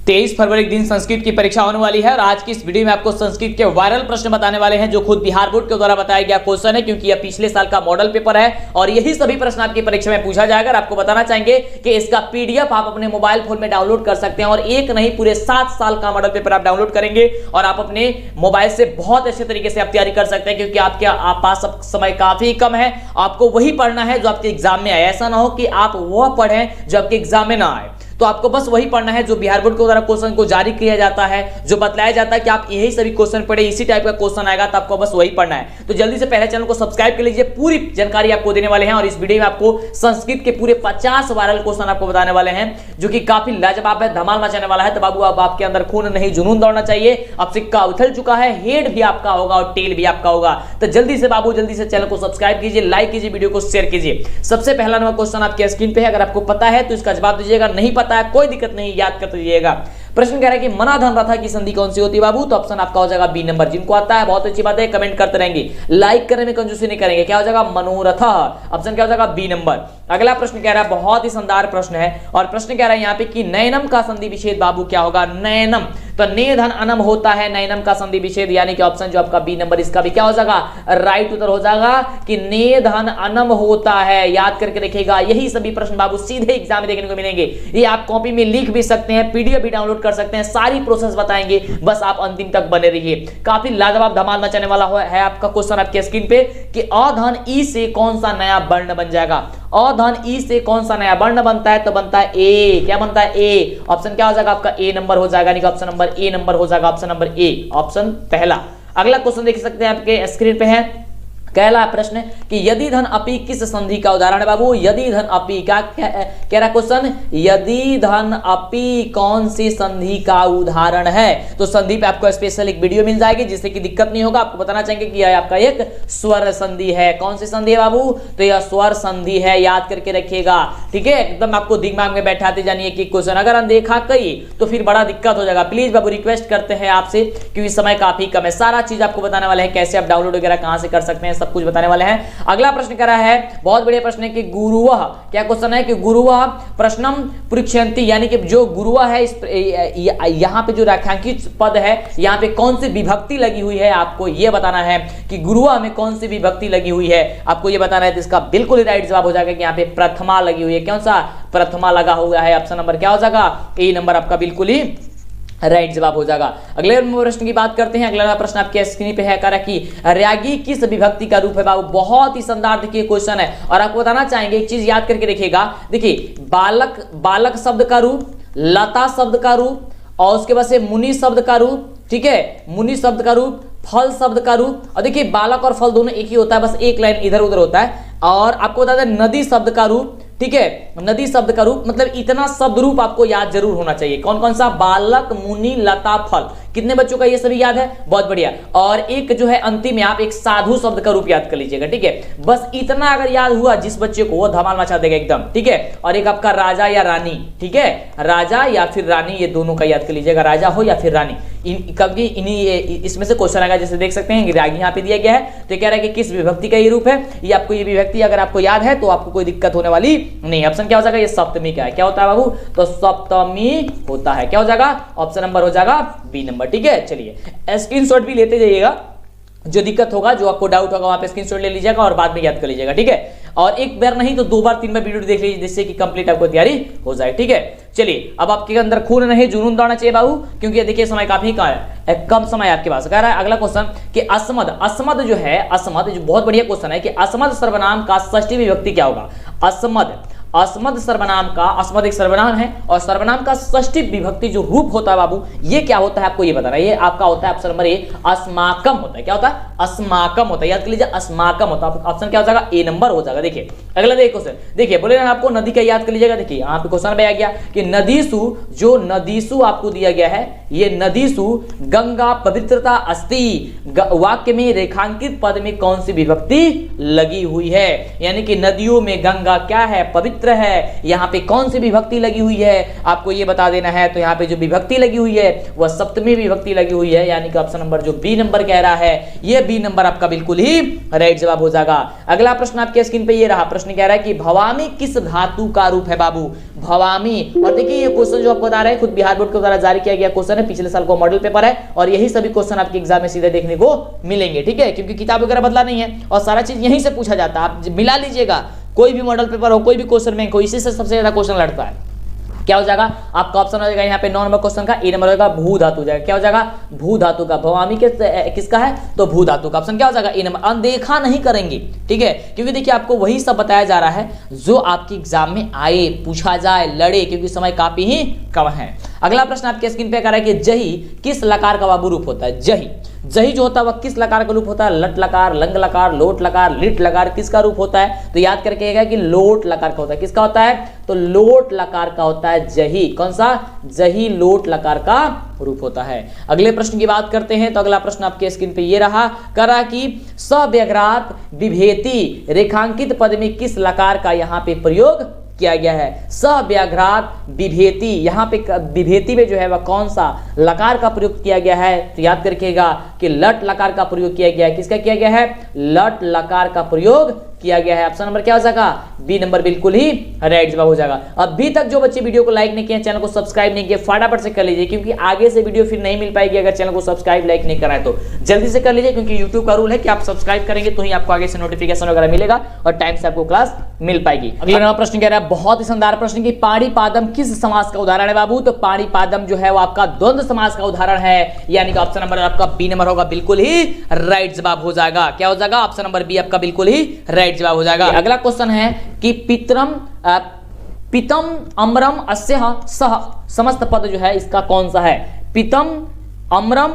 23 फरवरी के दिन संस्कृत की परीक्षा होने वाली है और आज की इस वीडियो में आपको संस्कृत के वायरल प्रश्न बताने वाले हैं जो खुद बिहार बोर्ड के द्वारा बताया गया क्वेश्चन है, क्योंकि यह पिछले साल का मॉडल पेपर है और यही सभी प्रश्न आपकी परीक्षा में पूछा जाएगा। आपको बताना चाहेंगे कि इसका पीडीएफ आप अपने मोबाइल फोन में डाउनलोड कर सकते हैं और एक नहीं पूरे 7 साल का मॉडल पेपर आप डाउनलोड करेंगे और आप अपने मोबाइल से बहुत अच्छे तरीके से आप तैयारी कर सकते हैं, क्योंकि आपके पास समय काफी कम है। आपको वही पढ़ना है जो आपके एग्जाम में आए, ऐसा ना हो कि आप वह पढ़ें जो आपके एग्जाम में ना आए। तो आपको बस वही पढ़ना है जो बिहार बोर्ड के द्वारा क्वेश्चन को जारी किया जाता है, जो बताया जाता है कि आप यही सभी क्वेश्चन पढ़े, इसी टाइप का क्वेश्चन आएगा तो आपको बस वही पढ़ना है। तो जल्दी से पहले चैनल को सब्सक्राइब कर लीजिए, पूरी जानकारी आपको देने वाले हैं और इस वीडियो में आपको संस्कृत के पूरे 50 वायरल क्वेश्चन आपको बताने वाले हैं जो कि काफी लाजवाब है, धमाल मचाने वाला है। तो बाबू अब आपके अंदर खून नहीं जुनून दौड़ना चाहिए। अब सिक्का उछल चुका है, हेड भी आपका होगा और टेल भी आपका होगा। तो जल्दी से बाबू जल्दी से चैनल को सब्सक्राइब कीजिए, लाइक कीजिए, वीडियो को शेयर कीजिए। सबसे पहला नंबर क्वेश्चन आपके स्क्रीन पे है, अगर आपको पता है तो इसका जवाब दीजिएगा, नहीं पता है कोई दिक्कत नहीं, याद कर दीजिएगा। प्रश्न कह रहा है कि मना धन रथा की संधि कौन सी होती है बाबू? तो ऑप्शन आपका हो जाएगा बी नंबर। जिनको आता है बहुत अच्छी बात है, कमेंट करते रहेंगे, लाइक करने में कंजूसी नहीं करेंगे। क्या हो जाएगा? मनोरथ। ऑप्शन क्या हो जाएगा? B number. अगला प्रश्न कह रहा है, बहुत ही शानदार प्रश्न है और प्रश्न कह रहा है यहाँ पे कि नयनम का संधि विच्छेद बाबू क्या होगा? नयनम तो ने धन अनम होता है नयनम का संधि विच्छेद, यानी कि ऑप्शन जो आपका बी नंबर, इसका भी क्या हो जाएगा? राइट उत्तर हो जाएगा कि ने धन अनम होता है। याद करके रखिएगा, यही सभी प्रश्न बाबू सीधे एग्जाम में देखने को मिलेंगे। ये आप कॉपी में लिख भी सकते हैं, पीडीएफ भी डाउनलोड कर सकते हैं, सारी प्रोसेस बताएंगे, बस आप अंतिम तक बने रहिए। काफी लाजवाब धमाल मचाने वाला है आपका क्वेश्चन आपके स्क्रीन पे कि अधन ई से कौन सा नया वर्ण बन जाएगा? अधन ई से कौन सा नया वर्ण बनता है? तो बनता है ए। क्या बनता है? ए। ऑप्शन क्या हो जाएगा आपका? ए नंबर हो जाएगा, यानी कि ऑप्शन नंबर ए नंबर हो जाएगा, ऑप्शन नंबर ए, ऑप्शन पहला। अगला क्वेश्चन देख सकते हैं आपके स्क्रीन पे है, पहला प्रश्न कि यदि धन अपि किस संधि का उदाहरण है बाबू? यदि धन अपि का कह रहा क्वेश्चन, यदि धन अपि कौन सी संधि का उदाहरण है? तो संधि पे आपको स्पेशल एक वीडियो मिल जाएगी जिससे कि दिक्कत नहीं होगा। आपको बताना चाहेंगे कि यह आपका एक स्वर संधि है। कौन सी संधि है बाबू? तो यह स्वर संधि है, याद करके रखिएगा, ठीक है। एकदम आपको दिमाग में बैठाते जानिए कि क्वेश्चन अगर अनदेखा कई तो फिर बड़ा दिक्कत हो जाएगा। प्लीज बाबू रिक्वेस्ट करते हैं आपसे, क्योंकि समय काफी कम है। सारा चीज आपको बताने वाले हैं, कैसे आप डाउनलोड वगैरह कहां से कर सकते हैं, सब कुछ बताने वाले हैं। अगला प्रश्न कह रहा है, बहुत बढ़िया प्रश्न है कि गुरुवह, क्या क्वेश्चन है कि गुरुवह प्रश्नम परीक्षन्ति, यानी कि जो गुरुवह है यहां पे जो रेखांकित पद है यहां पे कौन सी विभक्ति लगी हुई है, आपको यह बताना है कि गुरुवह में कौन सी विभक्ति लगी हुई है, आपको यह बताना है। तो इसका बिल्कुल राइट जवाब हो जाएगा कि यहां पे प्रथमा लगी हुई है। कौन सा? प्रथमा लगा हुआ है। ऑप्शन नंबर क्या हो जाएगा? ए नंबर आपका बिल्कुल ही राइट जवाब हो जाएगा। अगले प्रश्न की बात करते हैं। अगला प्रश्न आपके स्क्रीन पे है, कह रहा कि रागी किस विभक्ति का रूप है बाबू? बहुत ही शानदार देखिए क्वेश्चन है और आपको बताना चाहेंगे एक चीज, याद करके रखिएगा। देखिए बालक, बालक शब्द का रूप, लता शब्द का रूप और उसके बाद से मुनि शब्द का रूप, ठीक है, मुनि शब्द का रूप, फल शब्द का रूप। और देखिए बालक और फल दोनों एक ही होता है, बस एक लाइन इधर उधर होता है। और आपको बता दें नदी शब्द का रूप, ठीक है, नदी शब्द का रूप, मतलब इतना शब्द रूप आपको याद जरूर होना चाहिए। कौन कौन सा? बालक, मुनि, लता, फल। कितने बच्चों का ये सभी याद है? बहुत बढ़िया। और एक जो है अंतिम में आप एक साधु शब्द का रूप याद कर लीजिएगा, ठीक है। बस इतना अगर याद हुआ जिस बच्चे को, वो धमाल मचा देगा एकदम, ठीक है। और एक आपका राजा या रानी, ठीक है, राजा या फिर रानी, ये दोनों का याद कर लीजिएगा, राजा हो या फिर रानी। कभी इसमें से क्वेश्चन आएगा, जैसे देख सकते हैं रागी यहाँ पे दिया गया है। तो क्या रहा है कि किस विभक्ति का ये रूप है? ये आपको ये विभक्ति अगर आपको याद है तो आपको कोई दिक्कत होने वाली नहीं। ऑप्शन क्या हो जाएगा? ये सप्तमी का है। क्या होता है बाबू? तो सप्तमी होता है। क्या हो जाएगा? ऑप्शन नंबर हो जाएगा बी नंबर, ठीक है। चलिए स्क्रीनशॉट भी लेते जाइएगा, जो दिक्कत होगा, जो आपको डाउट होगा वहां पे स्क्रीनशॉट ले लीजिएगा और बाद में याद कर लीजिएगा, ठीक है। और एक बार नहीं तो 2 बार 3 बार वीडियो देख लीजिए, जिससे कि कंप्लीट आपको तैयारी हो जाए, ठीक है। चलिए अब आपके अंदर खून नहीं जुनून दौड़ना चाहिए बाबू, क्योंकि देखिए समय काफी कम समय आपके पास। कह रहा है अगला क्वेश्चन कि अस्मद, अस्मद जो है, अस्मद जो बहुत बढ़िया क्वेश्चन है कि अस्मद सर्वनाम का षष्ठी विभक्ति क्या होगा? अस्मद, अस्मद सर्वनाम का, अस्मद एक सर्वनाम है और सर्वनाम का षष्ठी विभक्ति जो रूप होता है बाबू, ये क्या होता है आपको ये बताना है। ये आपका होता है ऑप्शन नंबर ए, अस्माकम होता है। क्या होता है? अस्माकम होता है, याद कर लीजिए, अस्माकम होता है। ऑप्शन क्या हो जाएगा? ए नंबर हो जाएगा। देखिए अगला देखिए क्वेश्चन, देखिए बोले ना आपको नदी का याद कर लीजिएगा। देखिए यहाँ पे क्वेश्चन में आ गया कि नदीसु, जो नदीसु आपको दिया गया है, ये नदीसु गंगा पवित्रता अस्ति, वाक्य में रेखांकित पद में कौन सी विभक्ति लगी हुई है? यानी कि नदियों में गंगा क्या है? पवित्र पवित्र है, यहाँ पे कौन सी विभक्ति लगी हुई है आपको ये बता देना है। तो यहाँ पे जो विभक्ति लगी हुई है वह सप्तमी विभक्ति लगी हुई है, यानी कि ऑप्शन नंबर जो बी नंबर कह रहा है ये बी नंबर आपका बिल्कुल ही राइट जवाब हो जाएगा। अगला प्रश्न आपके स्क्रीन पे ये रहा, प्रश्न कह रहा है कि भवामी किस धातु का रूप है बाबू, भवामी। और देखिए ये क्वेश्चन जो आपको बता रहे हैं खुद बिहार बोर्ड के द्वारा जारी किया गया क्वेश्चन है, पिछले साल का मॉडल पेपर है और यही सभी क्वेश्चन आपके एग्जाम में सीधे देखने को मिलेंगे, ठीक है, क्योंकि किताब वगैरह बदला नहीं है और सारा चीज यहीं से पूछा जाता है। आप मिला लीजिएगा, कोई भी मॉडल पेपर हो, कोई भी क्वेश्चन बैंक हो, इसी से सबसे ज्यादा क्वेश्चन लड़ता है। क्या हो जाएगा आपका ऑप्शन हो जाएगा यहाँ पे 9 नंबर क्वेश्चन का ए नंबर होगा भू धातु जाएगा। क्या हो जाएगा भू धातु का, भवामी किसका है तो भू धातु का। ऑप्शन क्या हो जाएगा ए नंबर। अनदेखा नहीं करेंगे, ठीक है, क्योंकि देखिए आपको वही सब बताया जा रहा है जो आपके एग्जाम में आए, पूछा जाए, लड़े, क्योंकि समय काफी ही कम है। अगला प्रश्न आपके स्क्रीन पे कर रहा है कि जही किस लकार का बाबू रूप होता है। जही, जही जो होता है वह किस लकार का रूप होता है, लट लकार, लंग लकार, लोट लकार, लिट लकार, किसका रूप होता है तो याद करके आएगा कि लोट लकार का होता है। किसका होता है तो लोट लकार का होता है जही। कौन सा जही लोट लकार का रूप होता है। अगले प्रश्न की बात करते हैं तो अगला प्रश्न आपके स्क्रीन पे ये रहा, करा कि सव्यघ्रात विभेति रेखांकित पद में किस लकार का यहाँ पे प्रयोग किया गया है। सव्याघ्रात विभेति, यहाँ पे विभेति में जो है वह कौन सा लकार का प्रयोग किया गया है तो याद करके कि लट लकार का प्रयोग किया गया है। किसका किया गया है लट लकार का प्रयोग किया गया है। ऑप्शन नंबर क्या हो जाएगा बी नंबर बिल्कुल ही राइट जवाब हो जाएगा। अभी तक जो बच्चे वीडियो को लाइक नहीं किए, चैनल को सब्सक्राइब नहीं किए, फटाफट से कर लीजिए, क्योंकि आगे से वीडियो फिर नहीं मिल पाएगी अगर चैनल को सब्सक्राइब लाइक नहीं कराए तो जल्दी से कर लीजिए, क्योंकि यूट्यूब का रूल है कि आप सब्सक्राइब करेंगे तो ही आपको आगे से नोटिफिकेशन वगैरह मिलेगा और टाइम से आपको क्लास मिल पाएगी। अगला नंबर प्रश्न कह रहा है बहुत ही शानदार प्रश्न की पाणिपादम किस समास का उदाहरण है बाबू। तो पाणिपादम जो है वो आपका द्वंद्व समास का उदाहरण है, यानी कि ऑप्शन नंबर आपका बी नंबर होगा बिल्कुल ही राइट जवाब हो जाएगा। क्या हो जाएगा ऑप्शन नंबर बी आपका बिल्कुल ही राइट जवाब हो जाएगा। अगला क्वेश्चन है कि पितम अम्रम अस्यः सह समस्त पद जो है इसका कौन सा है। पितम अम्रम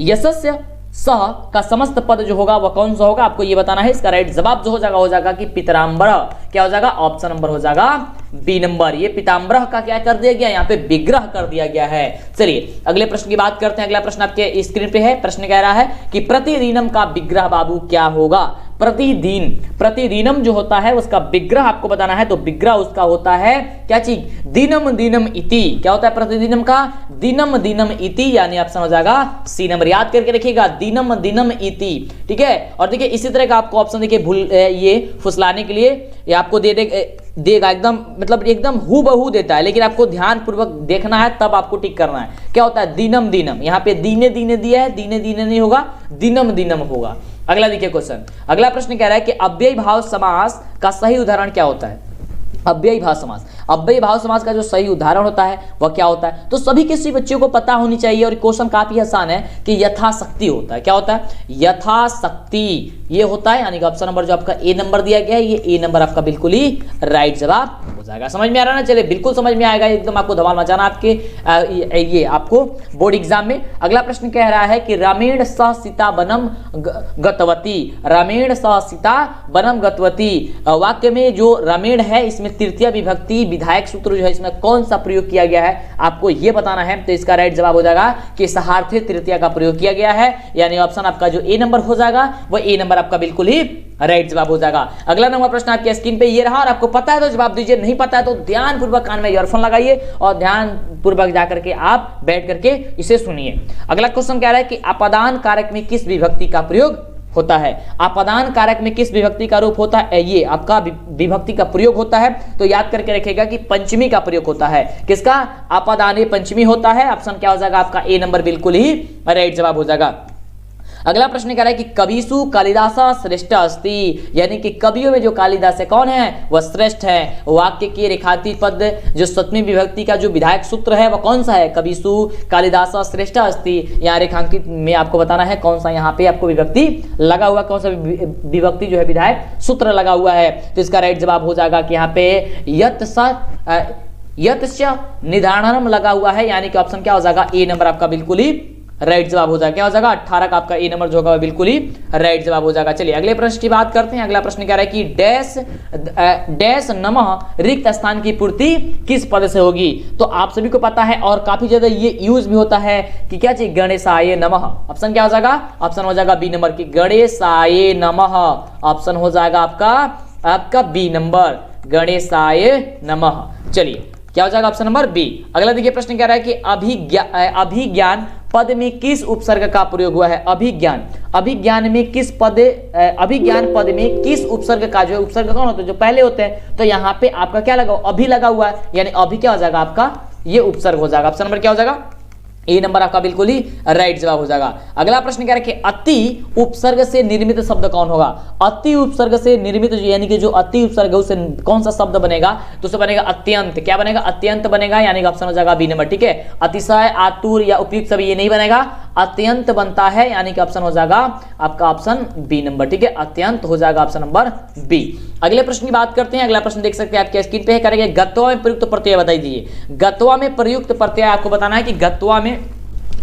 यशस्य सह का समस्त पद जो होगा वह कौन सा होगा आपको ये बताना है। इसका राइट जवाब जो हो जाएगा कि पितराम्बर। क्या हो जाएगा ऑप्शन नंबर हो जाएगा बी नंबर। ये पिताम्बर का क्या कर दिया गया यहाँ पे विग्रह कर दिया गया है। चलिए अगले प्रश्न की बात करते हैं। अगला प्रश्न आपके स्क्रीन पे है, प्रश्न कह रहा है कि प्रतिदिनम का विग्रह बाबू क्या होगा। प्रतिदिन, प्रतिदिनम जो होता है उसका विग्रह आपको बताना है, तो विग्रह उसका होता है क्या चीज दिनम दिनम इति। क्या होता है प्रतिदिनम का दिनम दिनम इति, यानी ऑप्शन हो जाएगा सी नंबर। याद करके रखिएगा दिनम दिनम इति, ठीक है। और देखिए इसी तरह का आपको ऑप्शन देखिए भूल ये फुसलाने के लिए ये आपको देगा एकदम, मतलब एकदम हूबहू देता है, लेकिन आपको ध्यान पूर्वक देखना है तब आपको टिक करना है। क्या होता है दिनम दिनम, यहाँ पे दीने दीने दिया है, दीने दीने नहीं होगा, दिनम दिनम होगा। अगला देखिए क्वेश्चन, अगला प्रश्न कह रहा है कि अव्ययी भाव समास का सही उदाहरण क्या होता है। अव्ययी भाव समास, अव्ययी भाव समास का जो सही उदाहरण होता है वह क्या होता है, तो सभी किसी बच्चों को पता होनी चाहिए और क्वेश्चन काफी आसान है कि यथाशक्ति होता है। क्या होता है यथाशक्ति, ये होता है, यानी कि ऑप्शन नंबर जो आपका ए नंबर दिया गया है ये ए नंबर आपका बिल्कुल ही राइट जवाब हो जाएगा। समझ में आ रहा है ना, चलिए बिल्कुल समझ में आएगा, एकदम आपको धमाल मचाना आपके ये आपको बोर्ड एग्जाम में। अगला प्रश्न कह रहा है कि रामेण सह सीता बनम गतवती, रामेण सह सीता बनम गतवती वाक्य में जो रामेण है इसमें तृतीय विभक्ति विधायक सूत्र जो है इसमें कौन सा प्रयोग किया गया है आपको यह बताना है। तो इसका राइट जवाब हो जाएगा कि सहार्थी तृतीय का प्रयोग किया गया है, यानी ऑप्शन आपका जो ए नंबर हो जाएगा वो ए नंबर आपका बिल्कुल ही राइट जवाब हो जाएगा। अगला नंबर प्रश्न आपके स्क्रीन पे ये रहा और आपको पता है तो जवाब दीजिए, नहीं पता है तो ध्यान पूर्वक कान में ईयरफोन लगाइए और ध्यान पूर्वक जाकर के आप बैठ करके इसे सुनिए। अगला क्वेश्चन कह रहा है कि अपदान कारक में किस विभक्ति का प्रयोग होता है। अपदान कारक में किस विभक्ति का रूप होता है, ये आपका विभक्ति का प्रयोग होता है, तो याद करके रखिएगा कि पंचमी का प्रयोग होता है। किसका अपदाने पंचमी होता है, ऑप्शन क्या हो जाएगा आपका ए नंबर बिल्कुल ही राइट जवाब हो जाएगा। अगला प्रश्न कह रहा है कि कविसु कालिदास श्रेष्ठ अस्ति, यानी कि कवियों में जो कालिदास है कौन है वह श्रेष्ठ है। वाक्य के रेखांकित पद जो सप्तमी विभक्ति का जो विधायक सूत्र है वह कौन सा है, कविसु कालिदास श्रेष्ठ अस्ति। यहाँ रेखांकित में आपको बताना है कौन सा यहाँ पे आपको विभक्ति लगा हुआ, कौन सा विभक्ति जो है विधायक सूत्र लगा हुआ है। तो इसका राइट जवाब हो जाएगा कि यहाँ पे यत्स्य निधारणम लगा हुआ है, यानी कि ऑप्शन क्या हो जाएगा ए नंबर आपका बिल्कुल ही राइट जवाब हो जाएगा। क्या हो जाएगा 18 का आपका ए नंबर जो होगा बिल्कुल ही राइट जवाब हो जाएगा। चलिए अगले प्रश्न की बात करते हैं। अगला प्रश्न कह रहा है कि डैश नमः रिक्त स्थान की पूर्ति किस पद से होगी। तो आप सभी को पता है और काफी ज्यादा ये यूज भी होता है कि क्या चाहिए गणेशाय नमः। ऑप्शन क्या हो जाएगा, ऑप्शन हो जाएगा बी नंबर की गणेशाय नमः। ऑप्शन हो जाएगा आपका बी नंबर। गणेशाय नमः। चलिए क्या हो जाएगा ऑप्शन नंबर बी। अगला देखिए प्रश्न कह रहा है कि अभिज्ञान पद में किस उपसर्ग का प्रयोग हुआ है। अभिज्ञान में किस अभिज्ञान पद में किस उपसर्ग का, जो उपसर्ग कौन होता है, जो पहले होते हैं, तो यहाँ पे आपका क्या लगा, अभी लगा हुआ है, यानी अभी क्या हो जाएगा आपका ये उपसर्ग हो जाएगा। ऑप्शन नंबर क्या हो जाएगा, ए नंबर आपका बिल्कुल ही राइट जवाब हो जाएगा। अगला प्रश्न क्या है कि अति उपसर्ग से निर्मित शब्द कौन होगा। अति उपसर्ग से निर्मित यानी कि जो अति उपसर्ग है उससे कौन सा शब्द बनेगा, तो उसे बनेगा अत्यंत। क्या बनेगा, अत्यंत बनेगा, यानी कि ऑप्शन हो जाएगा बी नंबर। ठीक है, अतिशय, आतुर या उपयुक्त सभी ये नहीं बनेगा, अत्यंत बनता है, यानी कि ऑप्शन हो जाएगा आपका ऑप्शन बी नंबर। ठीक है, अत्यंत हो जाएगा ऑप्शन नंबर बी। अगले प्रश्न की बात करते हैं। अगला प्रश्न देख सकते हैं आपके स्क्रीन पे है, करेंगे गत्वा में प्रयुक्त प्रत्यय बताई दीजिए। गत्वा में प्रयुक्त प्रत्यय आपको बताना है कि गत्वा में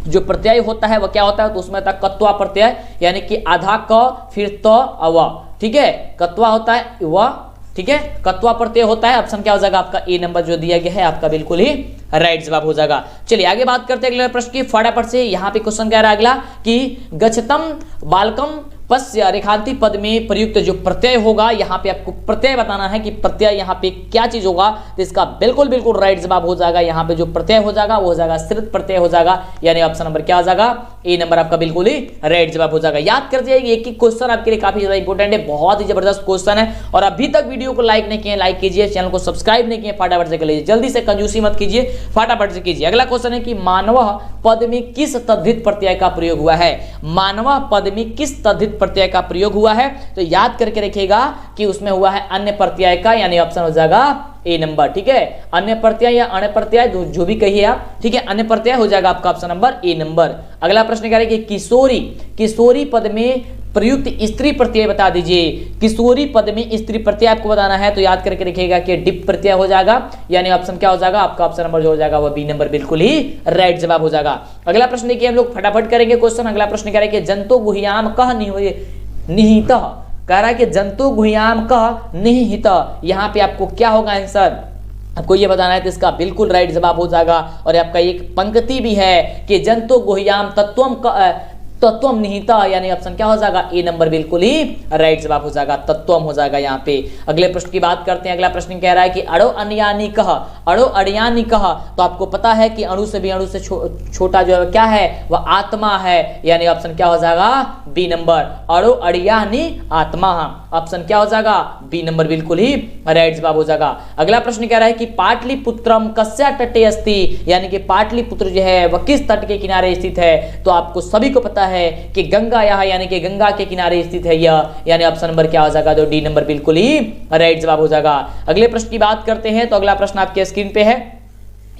जो प्रत्यय होता है वह क्या होता है, तो उसमें होता है कत्वा प्रत्यय, यानी कि आधा क फिर त अव। ठीक है, कत्वा होता है व, ठीक है, कत्वा प्रत्यय होता है। ऑप्शन क्या हो जाएगा आपका ए नंबर जो दिया गया है आपका बिल्कुल ही राइट जवाब हो जाएगा। चलिए आगे बात करते हैं अगले प्रश्न की फटाफट से। यहाँ पे क्वेश्चन कह रहा है अगला कि गच्छतम बालकम पश्य रेखांति पद में प्रयुक्त जो प्रत्यय होगा, यहाँ पे आपको प्रत्यय बताना है कि प्रत्यय यहाँ पे क्या चीज होगा, तो इसका बिल्कुल राइट जवाब हो जाएगा। यहाँ पे जो प्रत्यय हो जाएगा वो हो जाएगा श्रित प्रत्यय हो जाएगा, यानी ऑप्शन नंबर क्या हो जाएगा, ए नंबर आपका बिल्कुल ही राइट जवाब हो जाएगा। याद कर दिया, एक एक क्वेश्चन आपके लिए काफी ज्यादा इंपॉर्टेंट है, बहुत ही जबरदस्त क्वेश्चन है। और अभी तक वीडियो को लाइक नहीं किए, लाइक कीजिए, चैनल को सब्सक्राइब नहीं किए, फटाफट से कर लीजिए, जल्दी से कंजूसी मत कीजिए, फटाफट से कीजिए। अगला क्वेश्चन है कि मानव पद में किस तद्धित प्रत्यय का प्रयोग हुआ है। मानव पद में किस तद्धित प्रत्यय का प्रयोग हुआ है, तो याद करके रखिएगा कि उसमें हुआ है अन्य प्रत्यय का, यानी ऑप्शन हो जाएगा ए नंबर। ठीक है, अन्य प्रत्यय या अण्य प्रत्यय जो भी कहिए आप, ठीक है, अन्य प्रत्यय हो जाएगा आपका ऑप्शन नंबर ए नंबर। अगला प्रश्न क्या है कि किशोरी पद में प्रयुक्त स्त्री प्रत्यय बता दीजिए। किशोरी पद में स्त्री प्रत्यय आपको बताना है, तो याद करके रखिएगा कि डिप प्रत्यय हो जाएगा, यानी ऑप्शन क्या हो जाएगा आपका ऑप्शन नंबर जो हो जाएगा वो बी नंबर बिल्कुल ही राइट जवाब हो जाएगा। अगला प्रश्न देखिए हम लोग फटाफट करेंगे क्वेश्चन। अगला प्रश्न क्या है कि जंतु गुह्याम कह निहित, कह रहा है कि जंतु गुह्याम कह निहित, यहाँ पे आपको क्या होगा आंसर, आपको ये बताना है, तो इसका बिल्कुल राइट जवाब हो जाएगा। और आपका एक पंक्ति भी है कि जंतु गुह्याम तत्वम निहिता, यानी ऑप्शन क्या हो जाएगा ए नंबर बिल्कुल ही राइट जवाब हो जाएगा, तत्वम हो जाएगा यहाँ पे। अगले प्रश्न की बात करते हैं। अगला प्रश्न कह रहा है कि अड़ो अड़यानी कह, तो आपको पता है कि अणु से भी अणु से छोटा जो है क्या है वह आत्मा है, यानी ऑप्शन क्या हो जाएगा बी नंबर, अड़ो अड़यानी आत्मा, ऑप्शन क्या हो जाएगा बी नंबर बिल्कुल ही राइट जवाब हो जाएगा। अगला प्रश्न कह रहा है कि पाटलिपुत्रम कस्या तटे अस्ति, यानी कि पाटलिपुत्र जो है वह किस तट के किनारे स्थित है, तो आपको सभी को पता है कि गंगा यह, यानी कि गंगा के किनारे स्थित है यह, यानी ऑप्शन नंबर क्या हो जाएगा, तो डी नंबर बिल्कुल ही राइट जवाब हो जाएगा। अगले प्रश्न की बात करते हैं, तो अगला प्रश्न आपके स्क्रीन पे है,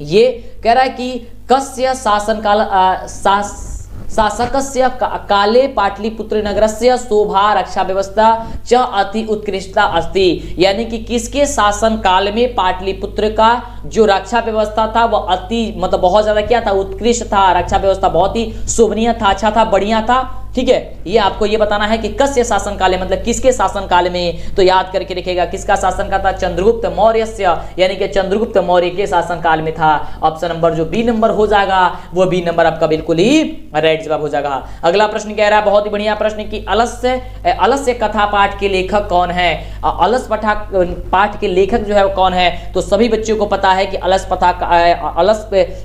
ये कह रहा है कि कस्य शासनकाल शासकस्य काले पाटलिपुत्र नगरस्य शोभा रक्षा व्यवस्था च अति उत्कृष्टता अस्ति, यानी कि किसके शासन काल में पाटलिपुत्र का जो रक्षा व्यवस्था था वह अति मतलब बहुत ज्यादा क्या था, उत्कृष्ट था, रक्षा व्यवस्था बहुत ही शोभनीय था, अच्छा था, बढ़िया था। ठीक है, ये आपको ये बताना है कि कस्य शासन काल में, मतलब किसके शासन काल में, तो याद करके रखिएगा किसका शासन काल था, चंद्रगुप्त मौर्य, यानी कि चंद्रगुप्त मौर्य के शासन काल में था। ऑप्शन नंबर जो बी नंबर हो जाएगा वो बी नंबर आपका बिल्कुल ही राइट जवाब हो जाएगा। अगला प्रश्न कह रहा है, बहुत ही बढ़िया प्रश्न की अलस्य कथा पाठ के लेखक कौन है। अलस पाठ के लेखक जो है वो कौन है, तो सभी बच्चों को पता है कि अलस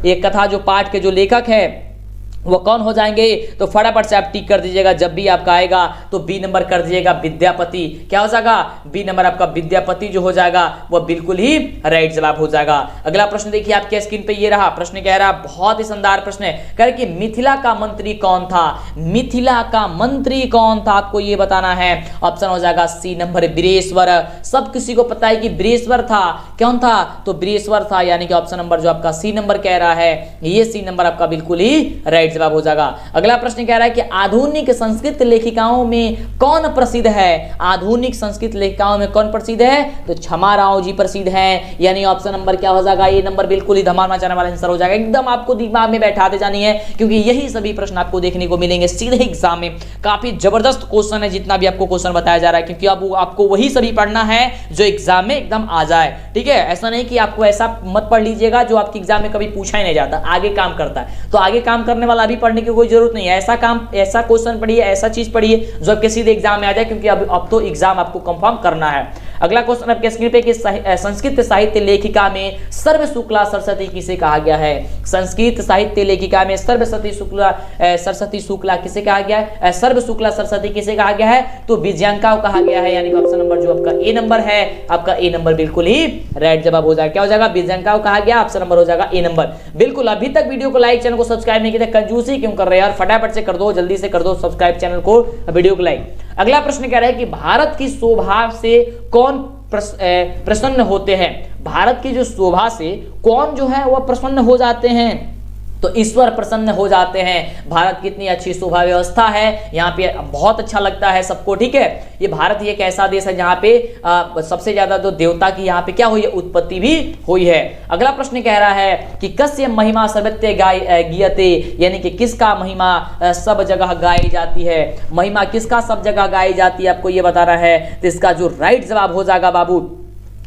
एक कथा जो पाठ के जो लेखक है वो कौन हो जाएंगे, तो फटाफट से आप टिक कर दीजिएगा, जब भी आपका आएगा तो बी नंबर कर दीजिएगा, विद्यापति। क्या हो जाएगा बी नंबर आपका विद्यापति जो हो जाएगा वो बिल्कुल ही राइट जवाब हो जाएगा। अगला प्रश्न देखिए आपके स्क्रीन पे ये रहा, प्रश्न कह रहा बहुत ही शानदार प्रश्न है, कह रहे कि मिथिला का मंत्री कौन था। मिथिला का मंत्री कौन था आपको ये बताना है, ऑप्शन हो जाएगा सी नंबर बीरेश्वर। सब किसी को पता है कि बीरेश्वर था, कौन था, तो बीरेश्वर था, यानी कि ऑप्शन नंबर जो आपका सी नंबर कह रहा है ये सी नंबर आपका बिल्कुल ही राइट जवाब हो जाएगा। अगला प्रश्न कह रहा है कि आधुनिक संस्कृत लेखिकाओं में कौन प्रसिद्ध है। आधुनिक संस्कृत लेखिकाओं में कौन प्रसिद्ध है, तो क्षमा राव जी प्रसिद्ध हैं, यानी ऑप्शन नंबर क्या हो जाएगा, ये नंबर बिल्कुल ही धमाल मचाने वाला आंसर हो जाएगा। एकदम आपको दिमाग में बैठाते जानी है, क्योंकि यही सभी प्रश्न आपको देखने को मिलेंगे सीधे एग्जाम में। काफी जबरदस्त क्वेश्चन है जितना भी आपको क्वेश्चन बताया जा रहा है, क्योंकि अब आपको वही सभी पढ़ना है जो एग्जाम में एकदम आ जाए। ठीक है, ऐसा नहीं कि आपको ऐसा मत पढ़ लीजिएगा जो आपके एग्जाम में कभी पूछा ही नहीं जाता, आगे काम करता है, तो आगे काम करने वाला अभी पढ़ने की कोई जरूरत नहीं है। ऐसा क्वेश्चन पढ़िए, ऐसा चीज पढ़िए जो आपके सीधे एग्जाम में आ जाए, क्योंकि अब तो एग्जाम आपको कंफर्म करना है। अगला क्वेश्चन आपके स्क्रीन पे कि संस्कृत साहित्य लेखिका में सर्वशुक्ला सरस्वती किसे कहा गया है? संस्कृत साहित्य लेखिका में सरस्वती शुक्ला किसे कहा गया है? सर्वशुक्ला सरस्वती किसे कहा गया है? तो विजयांका को कहा गया है, यानी कि ऑप्शन नंबर जो आपका ए नंबर है, आपका ए नंबर बिल्कुल ही राइट जवाब हो जाएगा। क्या हो जाएगा? विजयांका को कहा गया, ऑप्शन नंबर हो जाएगा ए नंबर। बिल्कुल, अभी तक वीडियो को लाइक, चैनल को सब्सक्राइब नहीं किया, कंजूसी क्यों कर रहे हैं यार? फटाफट से कर दो, जल्दी से कर दो सब्सक्राइब चैनल को, वीडियो को लाइक। अगला प्रश्न कह रहा है कि भारत की शोभा से कौन प्रसन्न होते हैं? भारत की जो शोभा से कौन जो है वह प्रसन्न हो जाते हैं? तो ईश्वर प्रसन्न हो जाते हैं। भारत की इतनी अच्छी शोभा व्यवस्था है, यहाँ पे बहुत अच्छा लगता है सबको, ठीक है। ये भारत ही एक ऐसा देश है जहाँ पे सबसे ज्यादा तो देवता की यहाँ पे क्या हुई है? उत्पत्ति भी हुई है। अगला प्रश्न कह रहा है कि कस्य महिमा सर्वत्र गीयते, यानी कि किसका महिमा सब जगह गाई जाती है? महिमा किसका सब जगह गाई जाती है, आपको ये बताना है। तो इसका जो राइट जवाब हो जाएगा बाबू,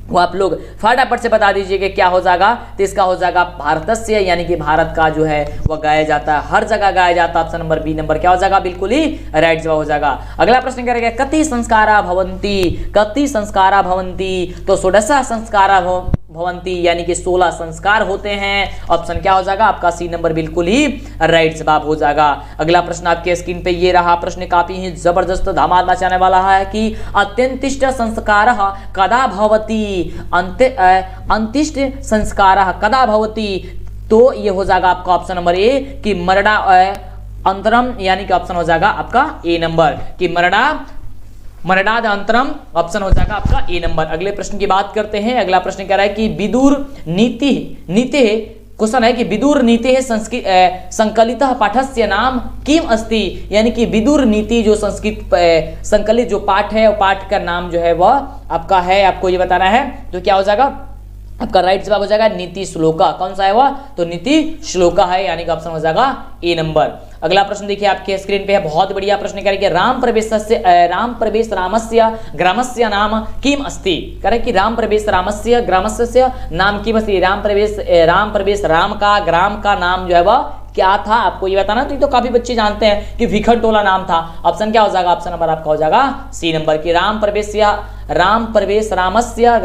वो आप लोग फटाफट से बता दीजिए कि क्या हो जाएगा। तो इसका हो जाएगा भारतस्य, यानी कि भारत का जो है वह गाया जाता है, हर जगह गाया जाता है। ऑप्शन नंबर बी नंबर क्या हो जाएगा? बिल्कुल ही राइट जवाब हो जाएगा। अगला प्रश्न करेगा कति संस्कारा भवंती, कति संस्कारा भवंती, तो षोडश संस्कारा भवंती, यानी कि 16 संस्कार होते हैं। ऑप्शन क्या हो जाएगा? आपका सी नंबर बिल्कुल ही राइट जवाब हो जाएगा। अगला प्रश्न आपके स्क्रीन पे ये रहा, प्रश्न काफी ही जबरदस्त धमाल मचाने वाला है कि अत्यंतिष्ट संस्कार कदा भवती, अंतिष्ट संस्कार कदा भवती, तो ये हो जाएगा आपका ऑप्शन नंबर ए कि मरणा अंतरम, यानी कि ऑप्शन हो जाएगा आपका ए नंबर कि मरणाद अंतरम, ऑप्शन हो जाएगा आपका ए नंबर। अगले प्रश्न की बात करते हैं। अगला प्रश्न कह रहा है कि विदुर नीति क्वेश्चन है कि विदुर नीति है संकलित पाठस्य नाम किम अस्ति, यानी कि विदुर नीति जो संस्कृत संकलित जो पाठ है, वो पाठ का नाम जो है वह आपका है, आपको ये बताना है। तो क्या हो जाएगा? आपका राइट जवाब हो जाएगा नीति श्लोका। कौन सा है वह? तो नीति श्लोका है, यानी कि ऑप्शन हो जाएगा ए नंबर। अगला प्रश्न देखिए आपके स्क्रीन पे है, बहुत बढ़िया प्रश्न करेंगे। राम प्रवेश रामस्य ग्रामस्य नाम किम अस्ति, करें कि राम प्रवेश रामस्य ग्रामस्य नाम किम अस्ति, राम प्रवेश राम का ग्राम का नाम जो है वह क्या था, आपको ये बताना। तो काफी बच्चे जानते हैं कि विखंडोला नाम था। ऑप्शन क्या हो जाएगा? ऑप्शन नंबर आपका हो जाएगा सी नंबर की राम प्रवेश रामस्य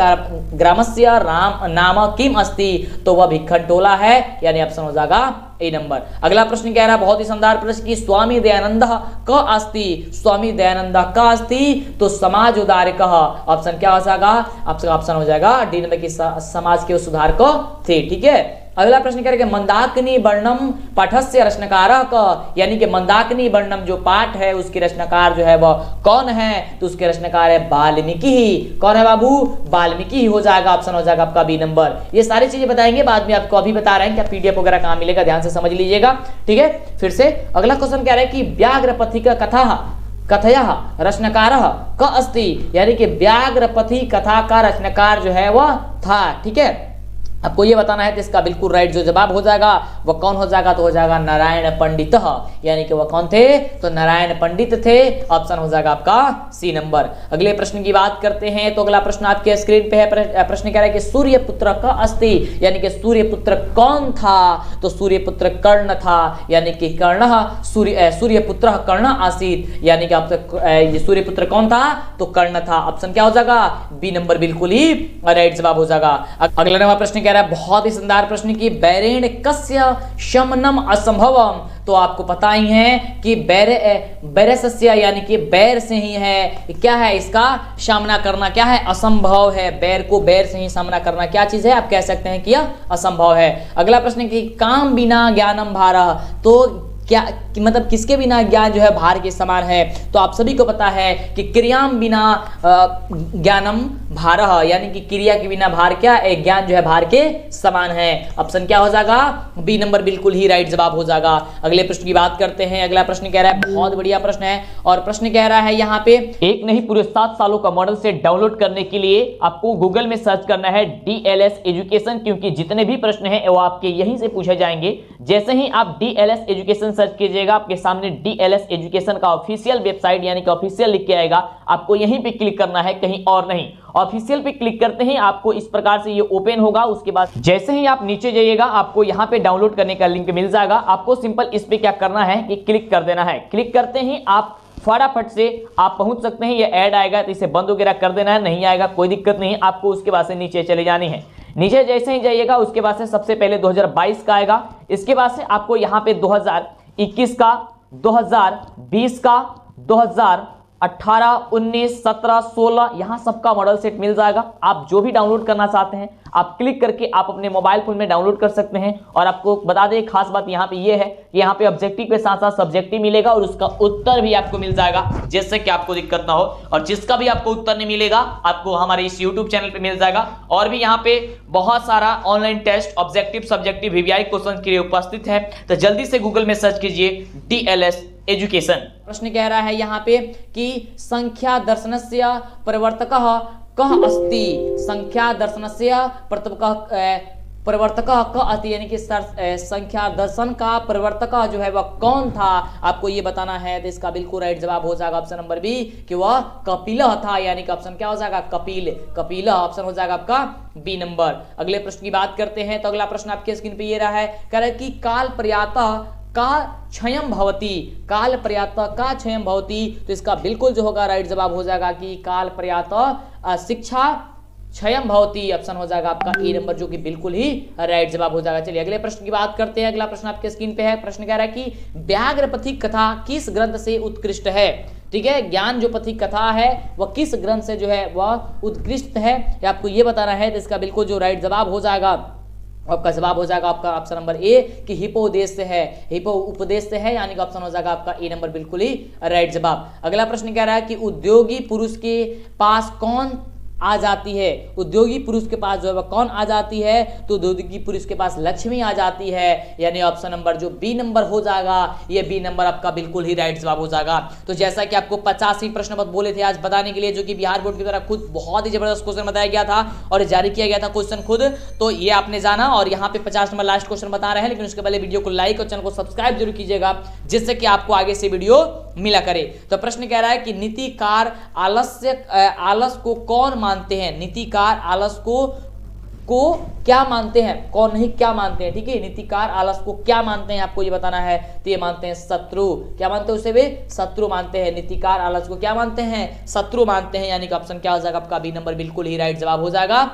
ग्रामस्य राम नाम किम अस्ति, तो वह विखंडोला है, यानी ऑप्शन हो जाएगा ए नंबर। अगला प्रश्न कह रहा है बहुत ही शानदार प्रश्न कि स्वामी दयानंद क अस्ति, स्वामी दयानंद क अस्ति, तो समाज उदारक, ऑप्शन क्या हो जाएगा? आपका ऑप्शन हो जाएगा डी नंबर की समाज के सुधारक थे, ठीक है। अगला प्रश्न करेंगे मंदाकिनी वर्णम पाठस्य रचनाकारः क, यानी कि मंदाकिनी वर्णम जो पाठ है उसके रचनाकार जो है वह कौन है? तो उसके रचनाकार है वाल्मीकि ही। कौन है बाबू? वाल्मीकि ही हो जाएगा, ऑप्शन हो जाएगा आपका बी नंबर। ये सारी चीजें बताएंगे बाद में, आपको अभी बता रहे हैं क्या पीडीएफ वगैरह कहाँ मिलेगा, ध्यान से समझ लीजिएगा, ठीक है। फिर से अगला क्वेश्चन कह रहा है कि व्याघ्रपथिक कथया रचनाकारः क अस्ति, यानी कि व्याघ्रपथी कथा का रचनाकार जो है वह था, ठीक है। आपको ये बताना है। तो इसका बिल्कुल राइट जो जवाब हो जाएगा वह कौन हो जाएगा? तो हो जाएगा नारायण पंडित, यानी कि वह कौन थे? तो नारायण पंडित थे, ऑप्शन हो जाएगा आपका सी नंबर। अगले प्रश्न की बात करते हैं। तो अगला प्रश्न आपके स्क्रीन पे है, प्रश्न कह रहा है कि सूर्यपुत्र का अस्ति, यानी कि सूर्यपुत्र कौन था? तो सूर्यपुत्र कर्ण था, यानी कि कर्ण सूर्यपुत्र कर्ण आसीत, यानी कि आपका सूर्यपुत्र कौन था? तो कर्ण था, ऑप्शन क्या हो जाएगा? बी नंबर बिल्कुल ही राइट जवाब हो जाएगा। अगला नंबर प्रश्न बहुत ही शानदार प्रश्न की बैरेण कस्य शमनम असंभवम, तो आपको पता ही है कि बैरसस्य, यानी कि बैर से ही है क्या है इसका सामना करना, क्या है? असंभव है। बैर को बैर से ही सामना करना क्या चीज है? आप कह सकते हैं कि यह असंभव है। अगला प्रश्न की काम बिना ज्ञानम भारः, तो क्या मतलब किसके बिना ज्ञान जो है भार के समान है? तो आप सभी को पता है कि क्रियाम बिना ज्ञानम भारः, यानी कि क्रिया के बिना भार क्या है? ज्ञान जो है भार के समान है। ऑप्शन क्या हो जाएगा? बी नंबर बिल्कुल ही राइट जवाब हो जाएगा। अगले प्रश्न की बात करते हैं। अगला प्रश्न कह रहा है बहुत बढ़िया प्रश्न है, और प्रश्न कह रहा है यहाँ पे एक नहीं पूरे 7 सालों का मॉडल सेट डाउनलोड करने के लिए आपको गूगल में सर्च करना है DLS एजुकेशन, क्योंकि जितने भी प्रश्न है वो आपके यहीं से पूछे जाएंगे। जैसे ही आप DLS एजुकेशन सर्च कीजिएगा, आपके सामने DLS एजुकेशन का ऑफिशियल वेबसाइट यानी कि ऑफिशियल लिख के आएगा। आपको यहीं पे क्लिक करना है, कहीं और नहीं। ऑफिशियल पे क्लिक करते ही आपको इस प्रकार से ये ओपन होगा। उसके बाद जैसे ही आप नीचे जाइएगा, आपको यहाँ पे डाउनलोड करने का लिंक मिल जाएगा। आपको सिंपल इस पे क्या करना है कि क्लिक कर देना है। क्लिक करते ही आप फटाफट से आप पहुंच सकते हैं। ये ऐड आएगा तो इसे बंद वगैरह कर देना है, नहीं आएगा कोई दिक्कत नहीं, आपको उसके बाद से नीचे चले जानी है। नीचे जैसे ही जाइएगा उसके बाद से सबसे पहले 2022 का आएगा, इसके बाद से आपको यहाँ पे 2021 का, 2020 का, 2018, 19, 17, 16 यहाँ सबका मॉडल सेट मिल जाएगा। आप जो भी डाउनलोड करना चाहते हैं आप क्लिक करके आप अपने मोबाइल फोन में डाउनलोड कर सकते हैं। और आपको बता दें खास बात यहाँ पे ये है कि यहाँ पे ऑब्जेक्टिव के साथ साथ सब्जेक्टिव मिलेगा और उसका उत्तर भी आपको मिल जाएगा, जिससे कि आपको दिक्कत ना हो। और जिसका भी आपको उत्तर नहीं मिलेगा आपको हमारे इस यूट्यूब चैनल पे मिल जाएगा। और भी यहाँ पे बहुत सारा online test objective subjective VVI question के लिए उपस्थित है, तो जल्दी से गूगल में सर्च कीजिए DLS एजुकेशन। प्रश्न कह रहा है यहाँ पे कि संख्या दर्शनस्य प्रवर्तकः कः अस्ति, संख्या दर्शनस्य प्रवर्तक क अस्ति, यानी कि संख्या दर्शन का प्रवर्तक जो है वह कौन था, आपको ये बताना है। तो इसका बिल्कुल राइट जवाब हो जाएगा ऑप्शन नंबर बी कि वह कपिल था, यानी कि ऑप्शन क्या हो जाएगा कपिल, कपिल ऑप्शन हो जाएगा आपका बी नंबर। अगले प्रश्न की बात करते हैं, तो अगला प्रश्न आपके स्क्रीन पे ये रहा है, कह रहा है कि काल पर्यातः का क्षयम भवती, काल पर्यातः का क्षयम भवती, तो इसका बिल्कुल जो होगा राइट जवाब हो जाएगा कि काल पर्यातः शिक्षा क्षयम भवती, ऑप्शन हो जाएगा आपका ए नंबर, जो कि बिल्कुल ही राइट जवाब हो जाएगा। चलिए अगले प्रश्न की बात करते हैं। अगला प्रश्न आपके स्क्रीन पे है, प्रश्न कह रहा है कि व्याघ्रपथिक कथा किस ग्रंथ से उत्कृष्ट है। ठीक है, ज्ञान जो पथिक कथा है वह किस ग्रंथ से जो है वह उत्कृष्ट है, आपको ये बताना है। तो इसका बिल्कुल जो राइट जवाब हो जाएगा, आपका जवाब हो जाएगा आपका ऑप्शन नंबर ए कि हिपोदेश से है, हिपो उपदेश से है, यानी कि ऑप्शन हो जाएगा आपका ए नंबर बिल्कुल ही राइट जवाब। अगला प्रश्न कह रहा है कि उद्योगी पुरुष के पास कौन आ जाती है, उद्योगी पुरुष के पास जो है वह कौन आ जाती है, तो उद्योगी पुरुष के पास लक्ष्मी आ जाती है, यानी ऑप्शन नंबर जो बी नंबर हो जाएगा, ये बी नंबर आपका बिल्कुल ही राइट जवाब हो जाएगा। तो जैसा कि आपको 85 प्रश्न बोले थे आज बताने के लिए, जो कि बिहार बोर्ड की तरफ खुद बहुत ही जबरदस्त क्वेश्चन बताया गया था और जारी किया गया था क्वेश्चन खुद, तो ये आपने जाना। और यहाँ पे 50 नंबर लास्ट क्वेश्चन बता रहे हैं, लेकिन उसके पहले वीडियो को लाइक और चैनल को सब्सक्राइब जरूर कीजिएगा, जिससे कि आपको आगे से वीडियो मिला करे। तो प्रश्न कह रहा है कि नीतिकार आलस को कौन मानते हैं, नीतिकार आलस को क्या मानते हैं, कौन नहीं क्या मानते हैं। ठीक है, नीतिकार आलस को क्या मानते हैं, आपको ये बताना है। तो ये मानते हैं शत्रु, क्या मानते हैं उसे वे शत्रु मानते हैं। नीतिकार आलस को क्या मानते हैं, शत्रु मानते हैं, यानी कि ऑप्शन क्या हो जाएगा आपका बी नंबर बिल्कुल ही राइट जवाब हो जाएगा।